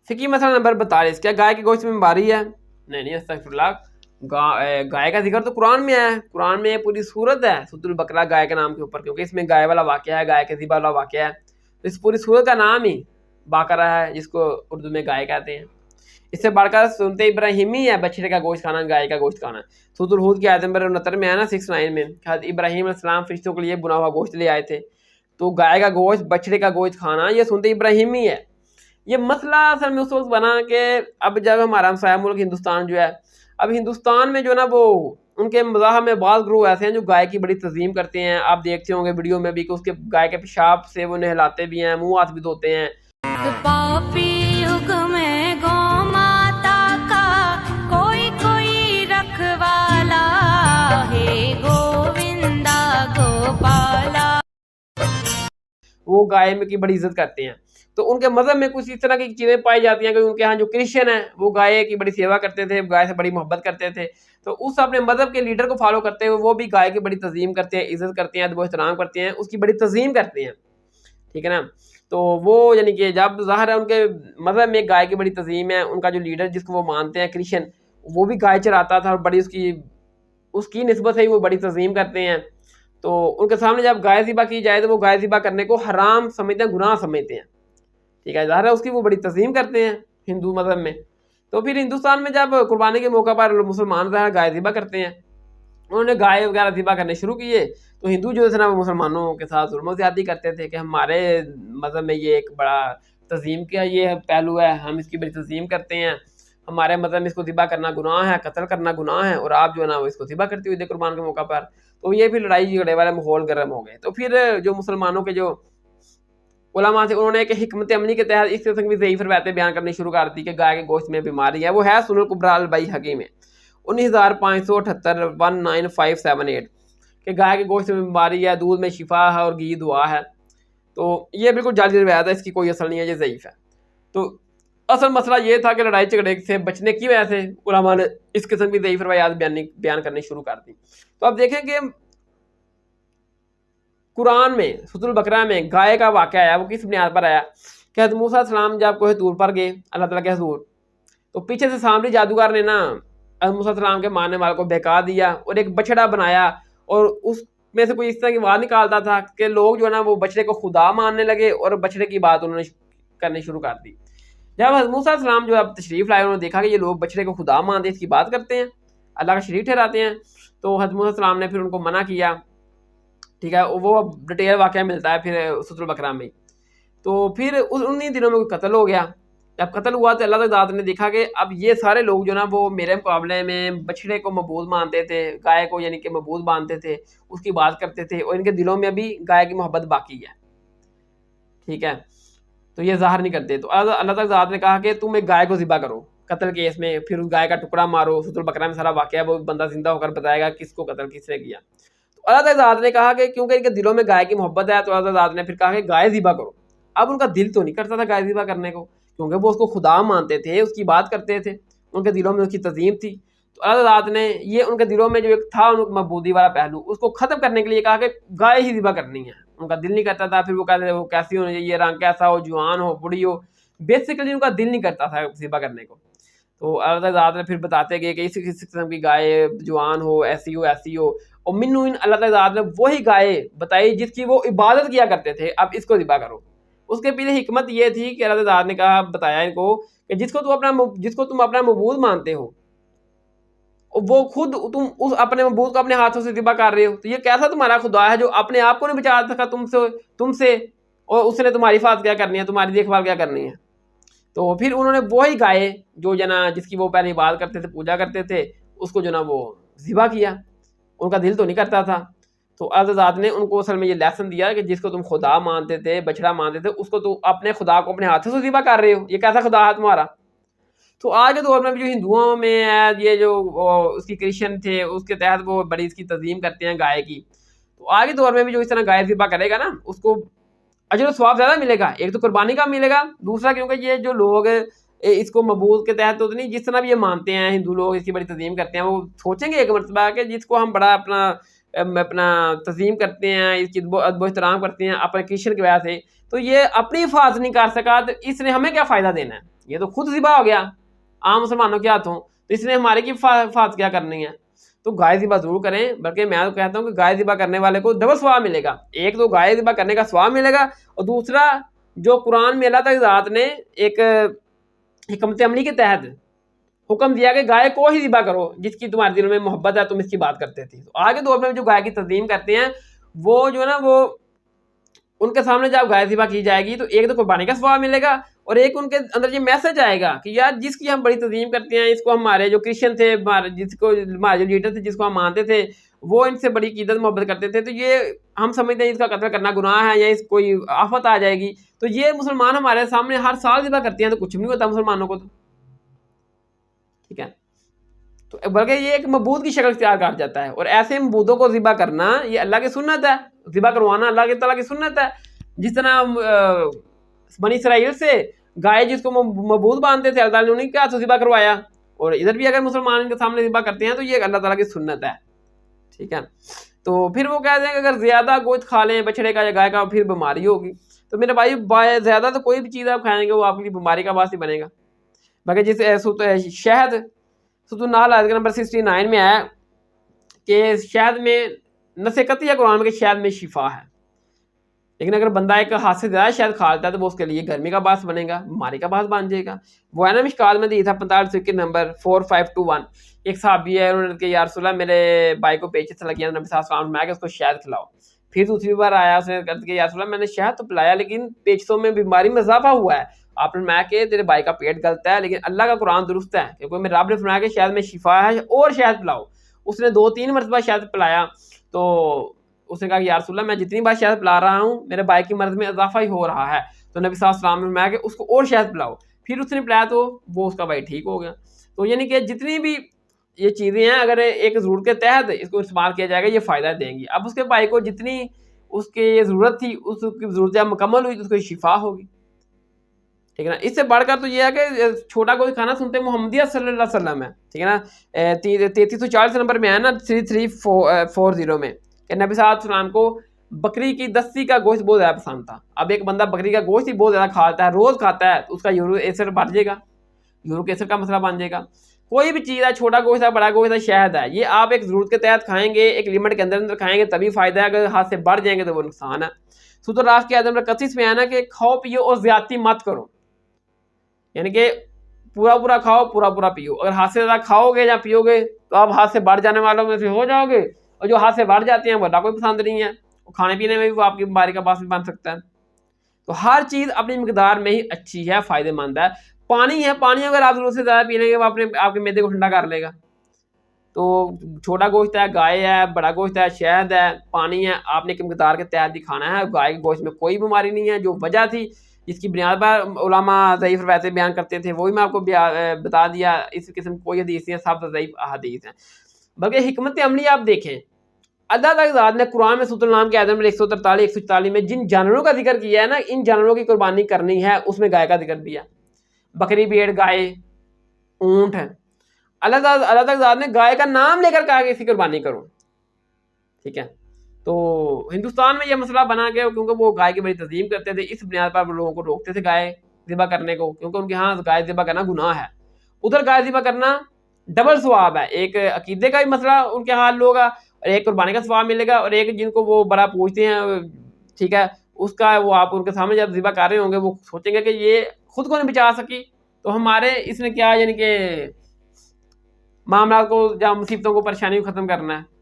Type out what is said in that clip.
فقی مسئلہ نمبر 42، کیا گائے کے گوشت میں بیماری ہے؟ نہیں، استغفراللہ، گائے کا ذکر تو قرآن میں ہے، قرآن میں پوری سورت ہے سورۃ البقرہ گائے کے نام کے اوپر، کیونکہ اس میں گائے والا واقعہ ہے، گائے کے ذبح والا واقعہ ہے، تو اس پوری سورت کا نام ہی بقرہ ہے، جس کو اردو میں گائے کہتے ہیں۔ اس سے بڑھ کر سنت ابراہیمی ہے بچڑے کا گوشت کھانا، گائے کا گوشت کھانا۔ سورۃ الہود کی آیت نمبر 69 میں ہے نا، 69 میں، حضرت ابراہیم علیہ السلام فرشتوں کے لیے بنا ہوا گوشت لے آئے تھے، تو گائے کا گوشت، بچڑے کا گوشت کھانا یہ سنت ابراہیمی ہے۔ یہ مسئلہ اصل میں اس وقت بنا کہ اب جب ہمارا ہمسایہ ملک ہندوستان جو ہے، اب ہندوستان میں جو نا وہ ان کے مذاہب میں بعض گروہ ایسے ہیں جو گائے کی بڑی تعظیم کرتے ہیں، آپ دیکھتے ہوں گے ویڈیو میں بھی کہ اس کے گائے کے پیشاب سے وہ نہلاتے بھی ہیں، منہ ہاتھ بھی دھوتے ہیں۔ پاپی حکم گو ماتا کا کوئی کوئی رکھوالا ہے، گووندا گوپالا، وہ گائے میں کی بڑی عزت کرتے ہیں۔ تو ان کے مذہب میں کچھ اس طرح کی چیزیں پائی جاتی ہیں کہ ان کے ہاں جو کرسچن ہیں وہ گائے کی بڑی سیوا کرتے تھے، گائے سے بڑی محبت کرتے تھے، تو اس اپنے مذہب کے لیڈر کو فالو کرتے ہوئے وہ بھی گائے کی بڑی تعظیم کرتے ہیں، عزت کرتے ہیں، ادب و احترام کرتے ہیں، اس کی بڑی تعظیم کرتے ہیں، ٹھیک ہے نا۔ تو وہ یعنی کہ جب ظاہر ہے ان کے مذہب میں گائے کی بڑی تعظیم ہے، ان کا جو لیڈر جس کو وہ مانتے ہیں کرسچن، وہ بھی گائے چراتا تھا اور بڑی اس کی نسبت سے ہی وہ بڑی تعظیم کرتے ہیں، تو ان کے سامنے جب گائے ذبح کی جائے تو وہ گائے ذبح کرنے کو حرام سمجھتے ہیں، گناہ سمجھتے ہیں، ٹھیک ہے، ظاہر ہے اس کی وہ بڑی تعظیم کرتے ہیں ہندو مذہب میں۔ تو پھر ہندوستان میں جب قربانی کے موقع پر مسلمان ظاہر گائے ذبح کرتے ہیں، انہوں نے گائے وغیرہ ذبح کرنے شروع کیے، تو ہندو جو ہے نا وہ مسلمانوں کے ساتھ ظلم و زیادتی کرتے تھے کہ ہمارے مذہب میں یہ ایک بڑا تعظیم کا یہ پہلو ہے، ہم اس کی بڑی تعظیم کرتے ہیں، ہمارے مذہب میں اس کو ذبح کرنا گناہ ہے، قتل کرنا گناہ ہے، اور آپ جو ہے نا وہ اس کو ذبح کرتے ہوئے قربان کے موقع پر، تو یہ پھر لڑائی جھگڑے والے ماحول گرم ہو گئے۔ تو پھر جو مسلمانوں کے جو علماء تھے انہوں نے ایک حکمت عملی کے تحت اس قسم کی ضعیف روایتیں بیان کرنی شروع کر دی کہ گائے کے گوشت میں بیماری ہے، وہ ہے سنن الکبریٰ البیہقی میں 19578 19578 کہ گائے کے گوشت میں بیماری ہے، دودھ میں شفا ہے اور گھی دعا ہے۔ تو یہ بالکل جعلی روایت ہے، اس کی کوئی اصل نہیں ہے، یہ ضعیف ہے۔ تو اصل مسئلہ یہ تھا کہ لڑائی جھگڑے سے بچنے کی وجہ سے علماء نے اس قسم کی ضعیف روایات بیان کرنی شروع کر دی۔ تو اب دیکھیں کہ قرآن میں سورۃ البقرہ میں گائے کا واقعہ آیا، وہ کس بنیاد پر آیا کہ حضرت موسیٰ علیہ السلام جب کوہ طور پر گئے اللہ تعالیٰ کے حضور، تو پیچھے سے سامری جادوگر نے نا حضرت موسیٰ علیہ السلام کے ماننے والے کو بہکا دیا اور ایک بچڑا بنایا، اور اس میں سے کوئی اس طرح کی آواز نکالتا تھا کہ لوگ جو ہے نا وہ بچڑے کو خدا ماننے لگے اور بچڑے کی بات انہوں نے کرنی شروع کر دی۔ جب حضرت موسیٰ علیہ السلام جو اب تشریف لائے، انہوں نے دیکھا کہ یہ لوگ بچڑے کو خدا مانتے اس کی بات کرتے ہیں، اللہ کا شریک ٹھہراتے ہیں، تو حضرت موسیٰ علیہ السلام نے پھر ان کو منع کیا، ٹھیک ہے، وہ ڈیٹیل واقعہ ملتا ہے پھر سورۃ البقرہ میں۔ تو پھر انہی دنوں میں کوئی قتل ہو گیا، جب قتل ہوا تو اللہ تعالیٰ نے دیکھا کہ اب یہ سارے لوگ جو نا وہ میرے مقابلے میں بچڑے کو معبود مانتے تھے، گائے کو یعنی کہ معبود مانتے تھے، اس کی بات کرتے تھے، اور ان کے دلوں میں ابھی گائے کی محبت باقی ہے، ٹھیک ہے، تو یہ ظاہر نہیں کرتے۔ تو اللہ تعالیٰ نے کہا کہ تم ایک گائے کو ذبح کرو قتل کیس میں، پھر اس گائے کا ٹکڑا مارو، سورۃ البقرہ میں سارا واقعہ وہ بندہ زندہ ہو کر بتائے گا کس کو قتل کس نے کیا۔ تو اللہ تعالیٰ نے کہا کہ کیونکہ ان کے دلوں میں گائے کی محبت ہے، تو اللہ تعالیٰ نے پھر کہا کہ گائے ذبح کرو۔ اب ان کا دل تو نہیں کرتا تھا گائے ذبح کرنے کو، کیونکہ وہ اس کو خدا مانتے تھے، اس کی بات کرتے تھے، ان کے دلوں میں اس کی تعظیم تھی۔ تو اللہ تعالیٰ نے یہ ان کے دلوں میں جو ایک تھا ان معبودی والا پہلو، اس کو ختم کرنے کے لیے کہا کہ گائے ہی ذبح کرنی ہے۔ ان کا دل نہیں کرتا تھا، پھر وہ کہتے تھے وہ کیسی ہونی چاہیے، رنگ کیسا ہو، جوان ہو، بڑی ہو، بیسیکلی ان کا دل نہیں کرتا تھا ذبح کرنے کو۔ تو اللہ تعالیٰ نے پھر بتاتے گئے کہ اس قسم کی گائے جوان ہو، ایسی ہو ایسی ہو، اور منو ان اللہ تعالیٰ نے وہی گائے بتائی جس کی وہ عبادت کیا کرتے تھے، اب اس کو ذبح کرو۔ اس کے پیچھے حکمت یہ تھی کہ اللہ تعالیٰ نے کہا بتایا ان کو کہ جس کو تم اپنا معبود مانتے ہو، وہ خود تم اس اپنے معبود کو اپنے ہاتھوں سے ذبح کر رہے ہو، تو یہ کیسا تمہارا خدا ہے جو اپنے آپ کو نہیں بچا سکا تم سے، اور اس نے تمہاری حفاظت کیا کرنی ہے، تمہاری دیکھ بھال کیا کرنی ہے۔ تو پھر انہوں نے وہی گائے جو جنا جس کی وہ پہلے عبادت کرتے تھے، پوجا کرتے تھے، اس کو جو نا وہ ذبح کیا۔ ان کا دل تو نہیں کرتا تھا۔ تو اللہ نے ان کو اصل میں یہ لیسن دیا کہ جس کو تم خدا مانتے تھے، بچڑا مانتے تھے، اس کو تو اپنے خدا کو اپنے ہاتھوں سے ذبح کر رہے ہو، یہ کیسا خدا ہے تمہارا؟ تو آج کے دور میں بھی جو ہندوؤں میں ہے، یہ جو اس کی کرسچن تھے اس کے تحت وہ بڑی اس کی تعظیم کرتے ہیں گائے کی، تو آج کے دور میں بھی جو اس طرح گائے ذبح کرے گا نا، اس کو اجر و ثواب زیادہ ملے گا، ایک تو قربانی کا ملے گا، دوسرا کیونکہ یہ جو لوگ اس کو معبود کے تحت تو نہیں، جس طرح بھی یہ مانتے ہیں ہندو لوگ اس کی بڑی تعظیم کرتے ہیں، وہ سوچیں گے ایک مرتبہ کہ جس کو ہم بڑا اپنا اپنا تزئین کرتے ہیں، اس کی ادب و احترام کرتے ہیں اپنے کرسچن کی وجہ سے، تو یہ اپنی حفاظت نہیں کر سکا تو اس نے ہمیں کیا فائدہ دینا ہے؟ یہ تو خود ذبح ہو گیا عام مسلمانوں کے ہاتھوں، تو اس نے ہمارے کی حفاظت کیا کرنی ہے؟ تو گائے ذبح ضرور کریں، بلکہ میں تو کہتا ہوں کہ گائے ذبح کرنے والے کو ڈبل ثواب ملے گا. ایک تو گائے ذبح کرنے کا ثواب ملے گا، اور دوسرا جو قرآن میں اللہ تعالی ذات نے ایک حکمت عملی کے تحت حکم دیا کہ گائے کو ہی ذبح کرو جس کی تمہارے دلوں میں محبت ہے، تم اس کی بات کرتے تھے. تو آگے دور میں جو گائے کی تنظیم کرتے ہیں وہ جو ہے نا وہ ان کے سامنے جب گائے ذبح کی جائے گی تو ایک تو قربانی کا ثواب ملے گا، اور ایک ان کے اندر یہ میسج آئے گا کہ یار جس کی ہم بڑی تنظیم کرتے ہیں، اس کو ہمارے جو کرسچن تھے، ہمارے جو لیڈر تھے جس کو ہم مانتے تھے، وہ ان سے بڑی عقیدت محبت کرتے تھے، تو یہ ہم سمجھتے ہیں اس کا قتل کرنا گناہ ہے یا اس کوئی آفت آ جائے گی، تو یہ مسلمان ہمارے سامنے ہر سال ذبح کرتے ہیں تو کچھ نہیں ہوتا مسلمانوں کو. تو ٹھیک ہے، تو بلکہ یہ ایک معبود کی شکل اختیار کر جاتا ہے، اور ایسے معبودوں کو ذبح کرنا یہ اللہ کی سنت ہے، ذبح کروانا اللہ کے تعالیٰ کی سنت ہے. جس طرح بنی اسرائیل سے گائے جس کو معبود مانتے تھے اللہ تعالیٰ نے انہیں کیا ذبح کروایا، اور ادھر بھی اگر مسلمان ان کے سامنے ذبح کرتے ہیں تو یہ اللہ تعالیٰ کی سنت ہے. ٹھیک ہے، تو پھر وہ کہتے ہیں کہ اگر زیادہ گوشت کھا لیں بچڑے کا یا گائے کا پھر بیماری ہوگی. تو میرے بھائی زیادہ تو کوئی بھی چیز آپ کھائیں گے وہ آپ کی بیماری کا باعث ہی بنے گا. باقی جس شہد سورۃ النحل آیت نمبر 69 میں آیا کہ شہد میں نص قطعی ہے قرآن میں کہ شہد میں شفا ہے، لیکن اگر بندہ ایک ہاتھ سے زیادہ شہد کھا لیتا ہے تو وہ اس کے لیے گرمی کا باعث بنے گا، بیماری کا باعث بن جائے گا. وہ ہے نا مشکات میں دی تھا 45 نمبر 4521. ایک صحابی ہے، انہوں نے کہا یا رسول اللہ میرے بھائی کو پیچھے سے لگ گیا، نبی صلی اللہ علیہ وسلم میں کہ اس کو شہد کھلاؤ. پھر دوسری بار آیا، اس نے کہا یا رسول اللہ میں نے شہد تو پلایا لیکن پیچھوں میں بیماری میں اضافہ ہوا ہے. آپ نے میں کہ تیرے بھائی کا پیٹ گلتا ہے، لیکن اللہ کا قرآن درست ہے کیونکہ میرے رب نے فرمایا کہ شہد میں شفا ہے اور شہد پلاؤ. اس نے 2-3 مرتبہ شہد پلایا تو اس نے کہا کہ یا رسول اللہ میں جتنی بار شہد پلا رہا ہوں میرے بھائی کی مرض میں اضافہ ہی ہو رہا ہے. تو نبی صلی اللہ علیہ وسلم نے فرمایا کہ اس کو اور شہد پلاؤ. پھر اس نے پلایا تو وہ اس کا بھائی ٹھیک ہو گیا. تو یعنی کہ جتنی بھی یہ چیزیں ہیں اگر ایک ضرورت کے تحت اس کو استعمال کیا جائے گا یہ فائدہ دیں گی. اب اس کے بھائی کو جتنی اس کی ضرورت تھی اس کی ضرورت جب مکمل ہوئی تو اس کو شفا ہوگی. ٹھیک ہے نا. اس سے بڑھ کر تو یہ ہے کہ چھوٹا کوئی کھانا سنتے محمدیہ صلی اللہ علیہ وسلم ہے. ٹھیک ہے نا. 3340 نمبر میں ہے نا 3340 میں کہ نبی صلی اللہ علیہ وسلم کو بکری کی دستی کا گوشت بہت زیادہ پسند تھا. اب ایک بندہ بکری کا گوشت ہی بہت زیادہ کھاتا ہے، روز کھاتا ہے، تو اس کا یورک ایسڈ بڑھ جائے گا، یورک ایسڈ کا مسئلہ بن جائے گا. کوئی بھی چیز ہے، چھوٹا گوشت ہے، بڑا گوشت ہے، شہد ہے، یہ آپ ایک ضرورت کے تحت کھائیں گے، ایک لمٹ کے اندر کھائیں گے تبھی فائدہ ہے. اگر ہاتھ سے بڑھ جائیں گے تو وہ نقصان ہے. سورۃ الراف کی آیت نمبر 31 میں ہے نا کہ کھاؤ پیو اور زیادتی مت کرو، یعنی کہ پورا کھاؤ پورا پیو. اگر ہاتھ سے زیادہ کھاؤ گے یا پیو گے تو آپ ہاتھ سے بڑھ جانے والوں میں سے ہو جاؤ گے، اور جو ہاتھ سے بڑھ جاتے ہیں وہ اللہ کو پسند نہیں ہے، کھانے پینے میں بھی وہ آپ کی بیماری کا باعث بھی بن سکتا ہے. تو ہر چیز اپنی مقدار میں ہی اچھی ہے، فائدہ مند ہے. پانی ہے، پانی اگر آپ ضرورت سے زیادہ پی لیں گے وہ آپ کے معدے کو ٹھنڈا کر لے گا. تو چھوٹا گوشت ہے، گائے ہے، بڑا گوشت ہے، شہد ہے، پانی ہے، آپ نے ایک مقدار کے تحت ہی کھانا ہے. گائے کے گوشت میں کوئی بیماری نہیں ہے. جو وجہ تھی جس کی بنیاد پر علماء ضعیف روایتیں بیان کرتے تھے وہی میں آپ کو بتا دیا. اس قسم کوئی حدیث نہیں ہے، سب ضعیف احادیث ہیں. بلکہ حکمت عملی آپ دیکھیں، اللہ تعالی ذات نے قرآن میں سورۃ الانعام کے آیت نمبر 143 144 میں جن جانوروں کا ذکر کیا ہے نا، ان جانوروں کی قربانی کرنی ہے، اس میں گائے کا ذکر بھی ہے. بکری، بھیڑ، گائے، اونٹ ہے. اللہ تعالی ذات نے گائے کا نام لے کر کہا کہ اس کی قربانی کرو. ٹھیک ہے. تو ہندوستان میں یہ مسئلہ بنا گیا کیونکہ وہ گائے کی بڑی تعظیم کرتے تھے، اس بنیاد پر وہ لوگوں کو روکتے تھے گائے ذبح کرنے کو، کیونکہ ان کے ہاں گائے ذبح کرنا گناہ ہے. ادھر گائے ذبح کرنا ڈبل ثواب ہے، ایک عقیدے کا بھی مسئلہ ان کے حال ہوگا اور ایک قربانی کا ثواب ملے گا، اور ایک جن کو وہ بڑا پوچھتے ہیں ٹھیک ہے اس کا وہ آپ ان کے سامنے جب ذبح کر رہے ہوں گے وہ سوچیں گے کہ یہ خود کو نہیں بچا سکی تو ہمارے اس نے کیا یعنی کہ معاملات کو یا مصیبتوں کو پریشانی کو ختم کرنا ہے.